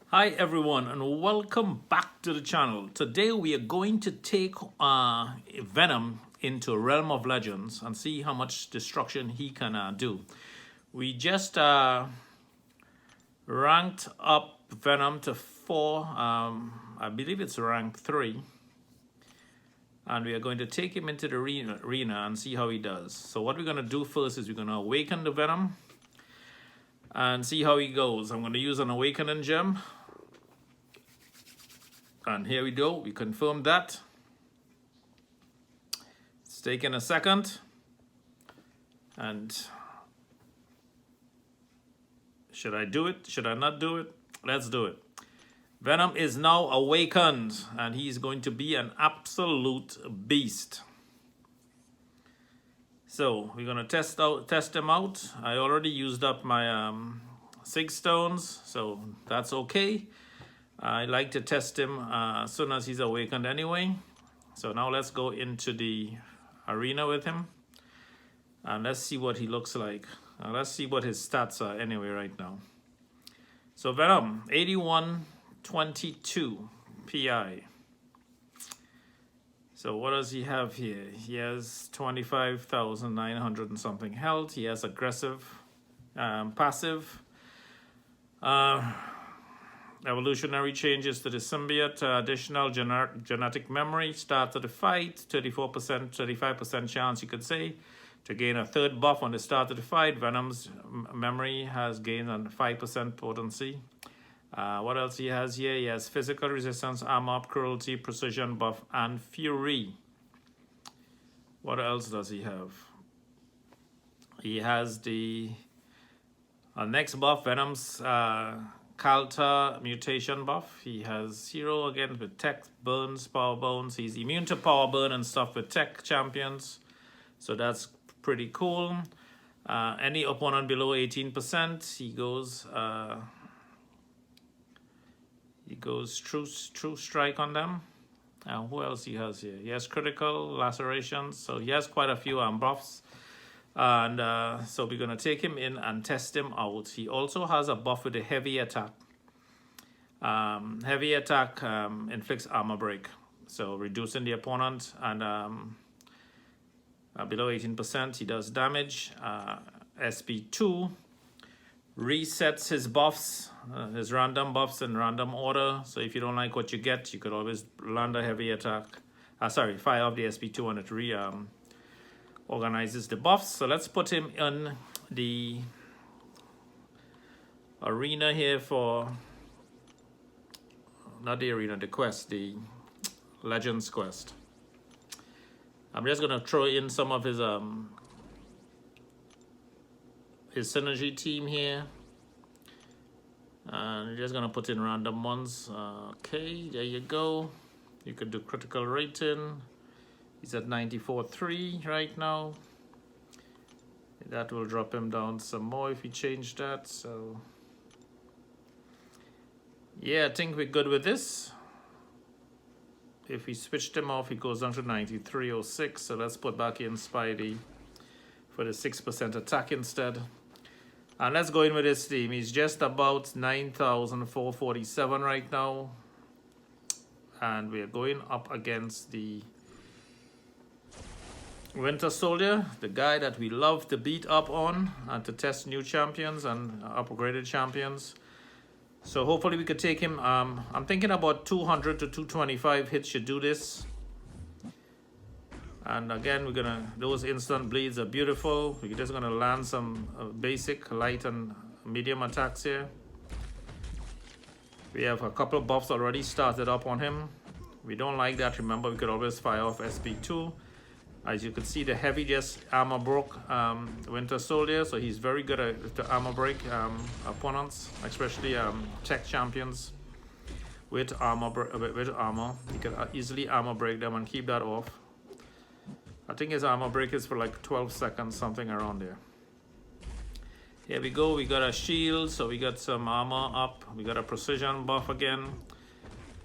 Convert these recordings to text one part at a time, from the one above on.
Hi everyone and welcome back to the channel. Today we are going to take Venom into Realm of Legends and see how much destruction he can do. We just ranked up Venom to 4, I believe it's rank 3. And we are going to take him into the arena and see how he does. So what we're going to do first is we're going to awaken the Venom and see how he goes. I'm going to use an awakening gem. And here we go, we confirmed that. It's taking a second. And should I do it? Should I not do it? Let's do it. Venom is now awakened and he's going to be an absolute beast. So we're gonna test him out. I already used up my 6 stones, so that's okay. I like to test him as soon as he's awakened anyway. So now let's go into the arena with him. And let's see what he looks like. Let's see what his stats are anyway right now. So Venom, 8122 PI. So what does he have here? He has 25,900 and something health. He has aggressive, passive. Evolutionary changes to the symbiote, additional genetic memory, start of the fight, 34%, 35% chance you could say, to gain a 3rd buff on the start of the fight. Venom's memory has gained a 5% potency. What else he has here? He has physical resistance, armor up, cruelty, precision buff, and fury. What else does he have? He has the next buff, Venom's Calta mutation buff. He has 0 again with tech, burns, power bones. He's immune to power burn and stuff with tech champions. So that's pretty cool. Any opponent below 18%, he goes true strike on them. Who else he has here? He has critical lacerations. So he has quite a few buffs. And so we're going to take him in and test him out. He also has a buff with a heavy attack. Heavy attack inflicts armor break. So reducing the opponent and below 18%, he does damage. SP2 resets his buffs, his random buffs in random order. So if you don't like what you get, you could always land a heavy attack. Fire off the SP2 and it organizes the buffs. So let's put him in the arena here for, not the arena, the quest, the Legends quest. I'm just gonna throw in some of his synergy team here. And just gonna put in random ones. Okay, there you go. You could do critical rating. He's at 94.3 right now. That will drop him down some more if you change that. So yeah, I think we're good with this. If we switched him off, he goes down to 93.06. So let's put back in Spidey for the 6% attack instead. And let's go in with his team. He's just about 9,447 right now. And we're going up against the Winter Soldier, the guy that we love to beat up on and to test new champions and upgraded champions. So hopefully we could take him. I'm thinking about 200 to 225 hits should do this. And again, those instant bleeds are beautiful. We're just gonna land some basic light and medium attacks here. We have a couple of buffs already started up on him. We don't like that. Remember, we could always fire off SP2. As you can see, the heavy just armor broke Winter Soldier, so he's very good at armor break opponents, especially tech champions with armor. You can easily armor break them and keep that off. I think his armor break is for like 12 seconds, something around there. Here we go. We got a shield, so we got some armor up. We got a precision buff again.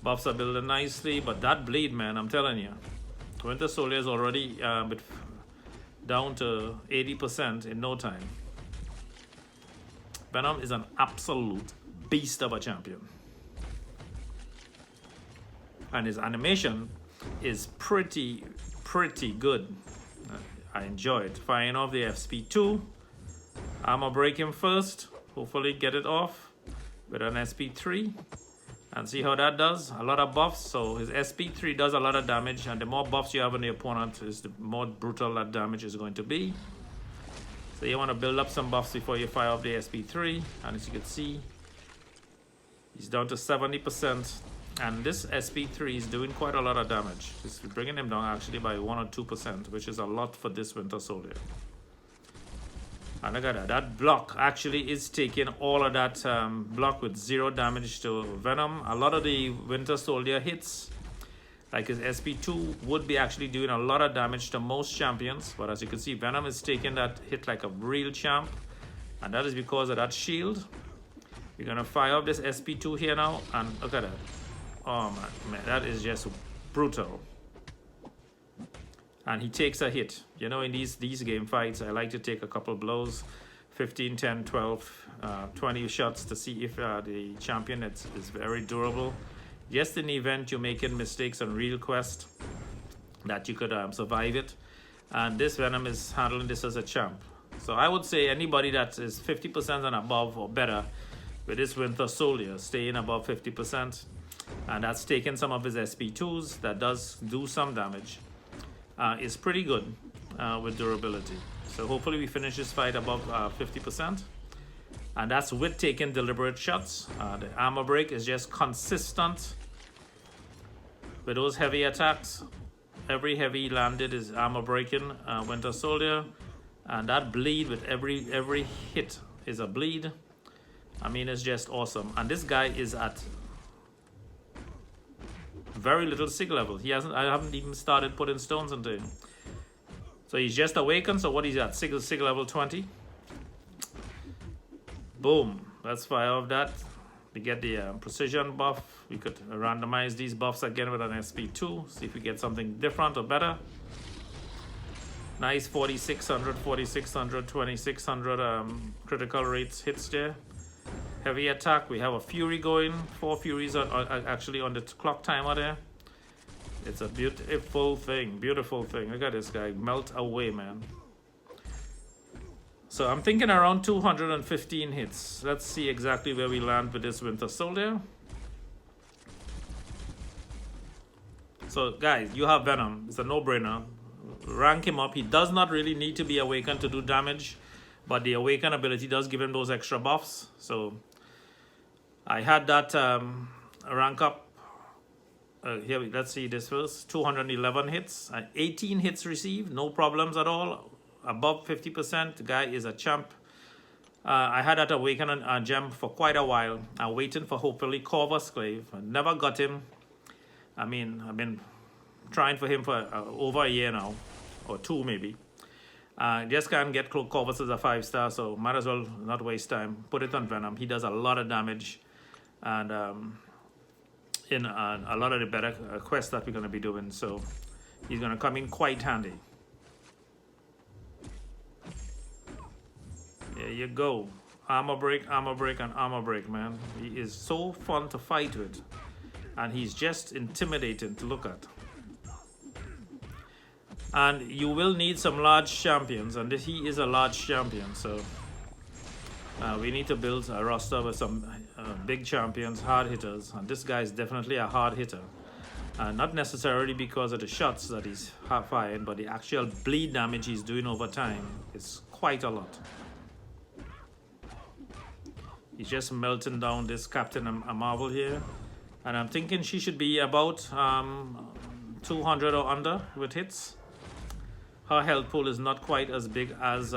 Buffs are building nicely, but that bleed, man, I'm telling you. Winter Soldier is already down to 80% in no time. Venom is an absolute beast of a champion. and his animation is pretty good. I enjoyed firing off the SP2. Armor break him first, hopefully get it off with an SP3 and see how that does. A lot of buffs, so his SP3 does a lot of damage, and the more buffs you have on the opponent is the more brutal that damage is going to be. So you want to build up some buffs before you fire off the SP3, and as you can see, he's down to 70%, and this SP3 is doing quite a lot of damage. It's bringing him down actually by 1 or 2%, which is a lot for this Winter Soldier. And look at that, that block actually is taking all of that block with 0 damage to Venom. A lot of the Winter Soldier hits, like his SP2, would be actually doing a lot of damage to most champions. But as you can see, Venom is taking that hit like a real champ. And that is because of that shield. We're going to fire up this SP2 here now. And look at that. Oh man, that is just brutal. And he takes a hit. You know, in these game fights, I like to take a couple blows, 15, 10, 12, 20 shots to see if the champion is very durable. Just in the event you're making mistakes on real quest, that you could survive it. And this Venom is handling this as a champ. So I would say anybody that is 50% and above or better with this Winter Soldier, staying above 50%, and that's taking some of his SP2s, that does do some damage. Is pretty good with durability. So hopefully we finish this fight above 50%. And that's with taking deliberate shots. The armor break is just consistent with those heavy attacks. Every heavy landed is armor breaking Winter Soldier. And that bleed with every hit is a bleed. I mean, it's just awesome. And this guy is at very little sig level. I haven't even started putting stones into him. So he's just awakened. So what is that? Sig level 20. Boom. Let's fire off that. We get the precision buff. We could randomize these buffs again with an SP2. See if we get something different or better. Nice 4600, 4600, 2600 critical rates hits there. Heavy attack, we have a Fury going. 4 Furies are actually on the clock timer there. It's a beautiful thing, Look at this guy melt away, man. So I'm thinking around 215 hits. Let's see exactly where we land with this Winter Soldier. So guys, you have Venom. It's a no-brainer. Rank him up. He does not really need to be awakened to do damage, but the awaken ability does give him those extra buffs. So I had that rank up. Here, let's see this first. 211 hits, 18 hits received, no problems at all. Above 50%, the guy is a champ. I had that awaken gem for quite a while. I'm waiting for hopefully Corvus Clave. I never got him. I mean, I've been trying for him for over a year now, or 2 maybe. Just can't get Corvus as a 5-star, so might as well not waste time. Put it on Venom. He does a lot of damage, and in a lot of the better quests that we're going to be doing, so he's going to come in quite handy. There you go. Armor break, and armor break, man. He is so fun to fight with, and he's just intimidating to look at. And you will need some large champions, and he is a large champion, so we need to build a roster with some big champions, hard hitters, and this guy is definitely a hard hitter. Not necessarily because of the shots that he's firing, but the actual bleed damage he's doing over time is quite a lot. He's just melting down this Captain Marvel here, and I'm thinking she should be about 200 or under with hits. Her health pool is not quite as big as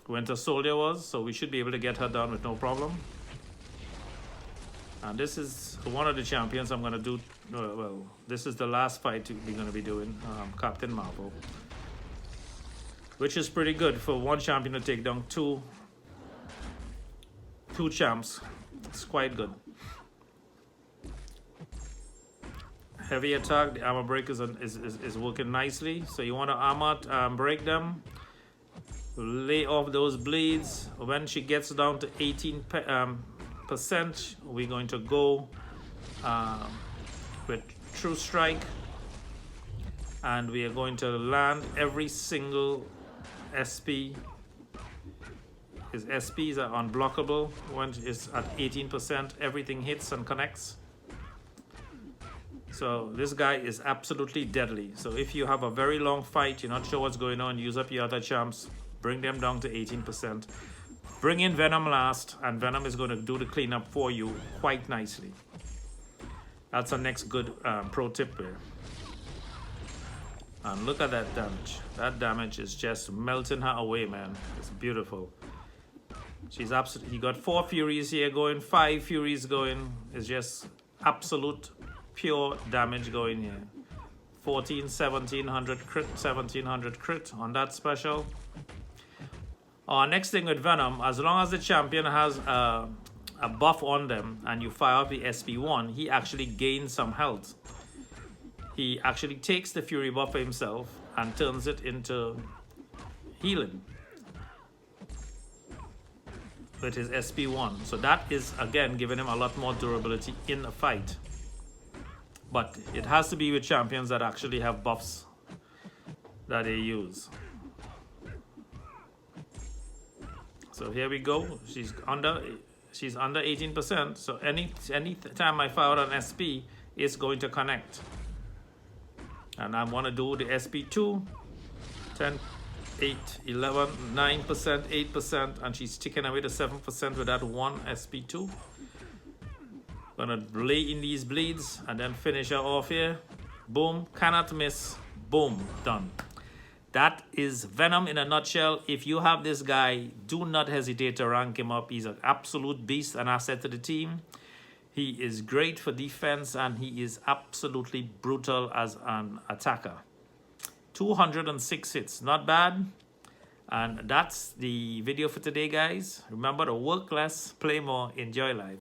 Winter Soldier was, so we should be able to get her down with no problem. And this is one of the champions I'm going to do. Well, this is the last fight we're going to be doing, Captain Marvel, which is pretty good for one champion to take down two champs. It's quite good. Heavy attack, the armor break is working nicely. So you want to armor break them, lay off those bleeds. When she gets down to 18%, we're going to go with True Strike. And we are going to land every single SP. His SPs are unblockable. One is at 18%. Everything hits and connects. So this guy is absolutely deadly. So if you have a very long fight, you're not sure what's going on, use up your other champs, bring them down to 18%. Bring in Venom last, and Venom is going to do the cleanup for you quite nicely. That's our next good pro tip there. And look at that damage. That damage is just melting her away, man. It's beautiful. She's absolutely. He got 4 Furies here going, 5 Furies going. It's just absolute pure damage going here. 1700 crit, 1700 crit on that special. Next thing with Venom, as long as the champion has a buff on them and you fire up the SP1, he actually gains some health. He actually takes the Fury buff for himself and turns it into healing with his SP1. So that is, again, giving him a lot more durability in the fight. But it has to be with champions that actually have buffs that they use. So here we go. She's under 18%. So any time I fire out an SP, it's going to connect. And I want to do the SP2, 10, 8, 11, 9%, 8%, and she's taking away the 7% with that one SP2. Gonna lay in these bleeds and then finish her off here. Boom, cannot miss. Boom, done. That is Venom in a nutshell. If you have this guy, do not hesitate to rank him up. He's an absolute beast, an asset to the team. He is great for defense, and he is absolutely brutal as an attacker. 206 hits, not bad. And that's the video for today, guys. Remember to work less, play more, enjoy life.